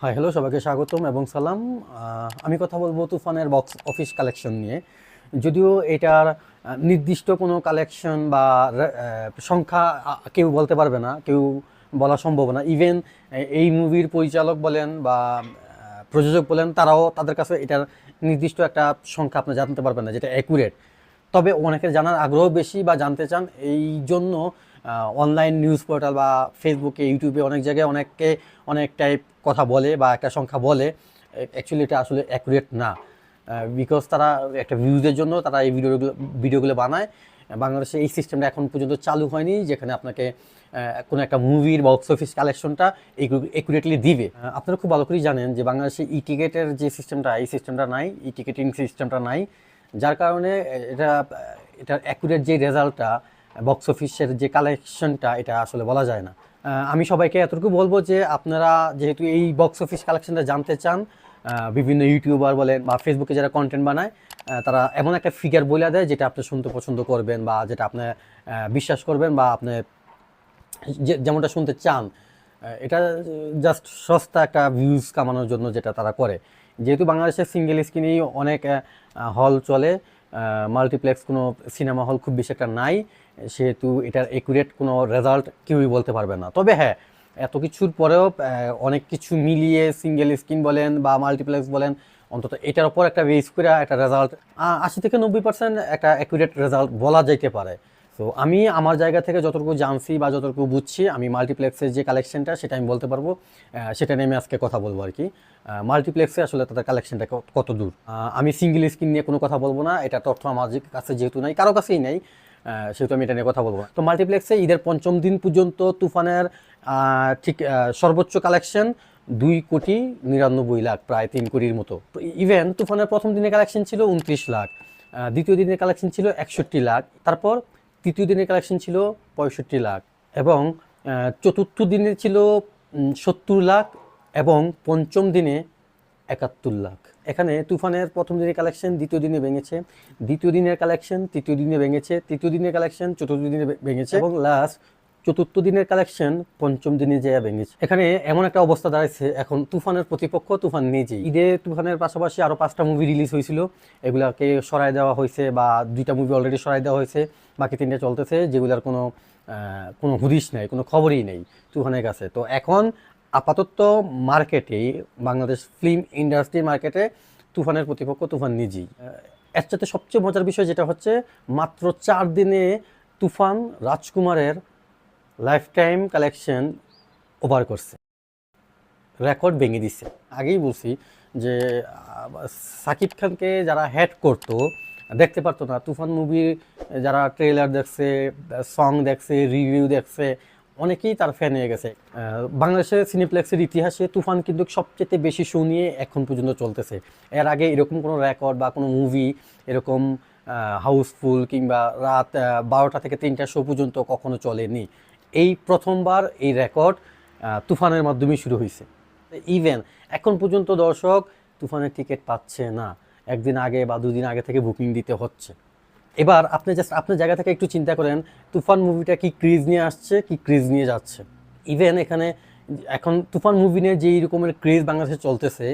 Hi hello, সবাইকে স্বাগতম এবং সালাম। আমি কথা বলবো তুফানের বক্স অফিস কালেকশন নিয়ে। যদিও এটার নির্দিষ্ট কোনো কালেকশন বা সংখ্যা কেউ বলতে পারবে না, কেউ বলা সম্ভব না। ইভেন এই মুভির পরিচালক বলেন বা প্রযোজক বলেন, তারাও তাদের কাছে এটার নির্দিষ্ট একটা সংখ্যা আপনি জানতে পারবেন না যেটা অ্যাকুরেট। তবে অনেকের জানার আগ্রহ বেশি বা জানতে চান, এই জন্য অনলাইন নিউজ পোর্টাল বা ফেসবুকে, ইউটিউবে অনেক জায়গায় অনেককে অনেক টাইপ কথা বলে বা একটা সংখ্যা বলে। অ্যাকচুয়ালি এটা আসলে অ্যাকুরেট না, বিকজ তারা একটা ভিউজের জন্য তারা এই ভিডিওগুলো বানায়। বাংলাদেশে এই সিস্টেমটা এখন পর্যন্ত চালু হয়নি, যেখানে আপনাকে কোনো একটা মুভির বক্স অফিস কালেকশনটা একুরেটলি দিবে। আপনারা খুব ভালো করেই জানেন যে বাংলাদেশে ই টিকেটের যে সিস্টেমটা, এই সিস্টেমটা নাই, ই টিকেটিং সিস্টেমটা নাই। যার কারণে এটার অ্যাকুরেট যে রেজাল্টটা, বক্স অফিসের যে কালেকশনটা, এটা আসলে বলা যায় না। আমি সবাইকে এতটুকু বলবো যে আপনারা যেহেতু এই বক্স অফিস কালেকশনটা জানতে চান, বিভিন্ন ইউটিউবার বলেন বা ফেসবুকে যারা কন্টেন্ট বানায়, তারা এমন একটা ফিগার বলে দেয় যেটা আপনি শুনতে পছন্দ করবেন বা যেটা আপনি বিশ্বাস করবেন বা আপনি যেমনটা শুনতে চান। এটা জাস্ট সস্তা একটা ভিউজ কামানোর জন্য যেটা তারা করে। যেহেতু বাংলাদেশের সিঙ্গেল স্ক্রিনেই অনেক হল চলে, মাল্টিপ্লেক্স কোনো সিনেমা হল খুব বেশি একটা নাই, সেহেতু এটার একুরেট কোনো রেজাল্ট কেউই বলতে পারবে না। তবে হ্যাঁ, এত কিছুর পরেও অনেক কিছু মিলিয়ে সিঙ্গেল স্ক্রিন বলেন বা মাল্টিপ্লেক্স বলেন, অন্তত এটার উপর একটা বেস করে একটা রেজাল্ট 80 থেকে 90% একটা অ্যাকুরেট রেজাল্ট বলা যেতে পারে। তো আমি আমার জায়গা থেকে যতটুকু জানছি বা যতটুকু বুঝছি, আমি মাল্টিপ্লেক্সের যে কালেকশনটা সেটা আমি বলতে পারবো। সেটা নিয়ে আমি আজকে কথা বলবো আর কি। মাল্টিপ্লেক্সে আসলে তাদের কালেকশনটা কত দূর। আমি সিঙ্গেল স্ক্রিন নিয়ে কোনো কথা বলবো না, এটা তথ্য আমার কাছে যেহেতু নাই, কারো কাছেই নাই, সেহেতু আমি এটা নিয়ে কথা বলবো না। তো মাল্টিপ্লেক্সে ঈদের 5ম দিন পর্যন্ত তুফানের ঠিক সর্বোচ্চ কালেকশন 2,99,00,000, প্রায় 3 কোটির মতো। ইভেন তুফানের প্রথম দিনের কালেকশন ছিল 29 লাখ, দ্বিতীয় দিনের কালেকশন ছিল 61 লাখ, তারপর তৃতীয় দিনের কালেকশন ছিল 65 লাখ, এবং চতুর্থ দিনে ছিল 70 লাখ, এবং পঞ্চম দিনে 71 লাখ। এখানে তুফানের প্রথম দিনের কালেকশন দ্বিতীয় দিনে ভেঙেছে, দ্বিতীয় দিনের কালেকশন তৃতীয় দিনে ভেঙেছে, তৃতীয় দিনের কালেকশন চতুর্থ দিনে ভেঙেছে, এবং লাস্ট চতুর্থ দিনের কালেকশন পঞ্চম দিনে যেয়ে ভেঙেছে। এখানে এমন একটা অবস্থা দাঁড়াচ্ছে, এখন তুফানের প্রতিপক্ষ তুফান নিজেই। ঈদে তুফানের পাশাপাশি আরও 5টা মুভি রিলিজ হয়েছিল, এগুলাকে সরাই দেওয়া হয়েছে, বা 2টা মুভি অলরেডি সরাই দেওয়া হয়েছে, বাকি 3টা চলতেছে, যেগুলোর কোনো হুদিস নেই, কোনো খবরই নেই তুফানের কাছে। তো এখন আপাতত মার্কেটে, বাংলাদেশ ফিল্ম ইন্ডাস্ট্রির মার্কেটে তুফানের প্রতিপক্ষ তুফান নিজেই। এর সাথে সবচেয়ে মজার বিষয় যেটা হচ্ছে, মাত্র 4 দিনে তুফান রাজকুমারের লাইফ টাইম কালেকশন ওভার করছে, রেকর্ড ভেঙে দিচ্ছে। আগেই বলছি যে সাকিব খানকে যারা হেড করতো, দেখতে পারতো না, তুফান মুভির যারা ট্রেলার দেখছে, সং দেখছে, রিভিউ দেখছে, অনেকেই তার ফ্যান হয়ে গেছে। বাংলাদেশের সিনেপ্লেক্সের ইতিহাসে তুফান কিন্তু সবচেয়ে বেশি শো নিয়ে এখন পর্যন্ত চলতেছে। এর আগে এরকম কোনো রেকর্ড বা কোনো মুভি এরকম হাউসফুল কিংবা রাত 12টা থেকে 3টা শো পর্যন্ত কখনো চলেনি। এই প্রথমবার এই রেকর্ড তুফানের মাধ্যমেই শুরু হয়েছে। ইভেন এখন পর্যন্ত দর্শক তুফানের টিকিট পাচ্ছে না, একদিন আগে বা দুদিন আগে থেকে বুকিং দিতে হচ্ছে। এবার আপনি জাস্ট আপনার জায়গা থেকে একটু চিন্তা করেন, তুফান মুভিটা কি ক্রেজ নিয়ে আসছে, কি ক্রেজ নিয়ে যাচ্ছে। ইভেন এখানে এখন তুফান মুভি নিয়ে যেই রকমের ক্রেজ বাংলাদেশে চলতেছে,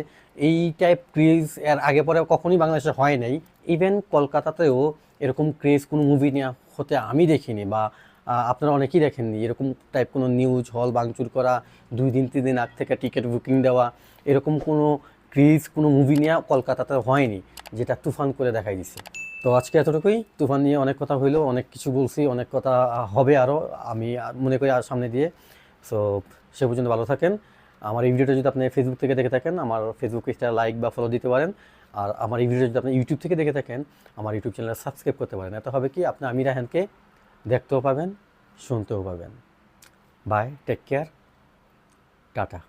এই টাইপ ক্রেজ এর আগে পরে কখনোই বাংলাদেশে হয় নাই। ইভেন কলকাতাতেও এরকম ক্রেজ কোনো মুভি নিয়ে হতে আমি দেখিনি, বা আপনারা অনেকেই দেখেননি। এরকম টাইপ কোনো নিউজ, হল ভাঙচুর করা, 2 দিন 3 দিন আগ থেকে টিকিট বুকিং দেওয়া, এরকম কোনো ক্রেজ কোনো মুভি নিয়ে কলকাতাতে হয়নি, যেটা তুফান করে দেখাই দিছে। তো আজকে এতটুকুই। তুফান নিয়ে অনেক কথা হইলো, অনেক কিছু বলছি, অনেক কথা হবে আরও, আমি মনে করি আর সামনে দিয়ে। সো সে পর্যন্ত ভালো থাকেন। আমার এই ভিডিওটা যদি আপনি ফেসবুক থেকে দেখে থাকেন, আমার ফেসবুক পেজটা লাইক বা ফলো দিতে পারেন। আর আমার এই ভিডিওটা যদি আপনি ইউটিউব থেকে দেখে থাকেন, আমার ইউটিউব চ্যানেল সাবস্ক্রাইব করতে পারেন। এত হবে কি, আপনি আমির রায়হানকে দেখতেও পাবেন, শুনতেও পাবেন। Bye, take care, tata.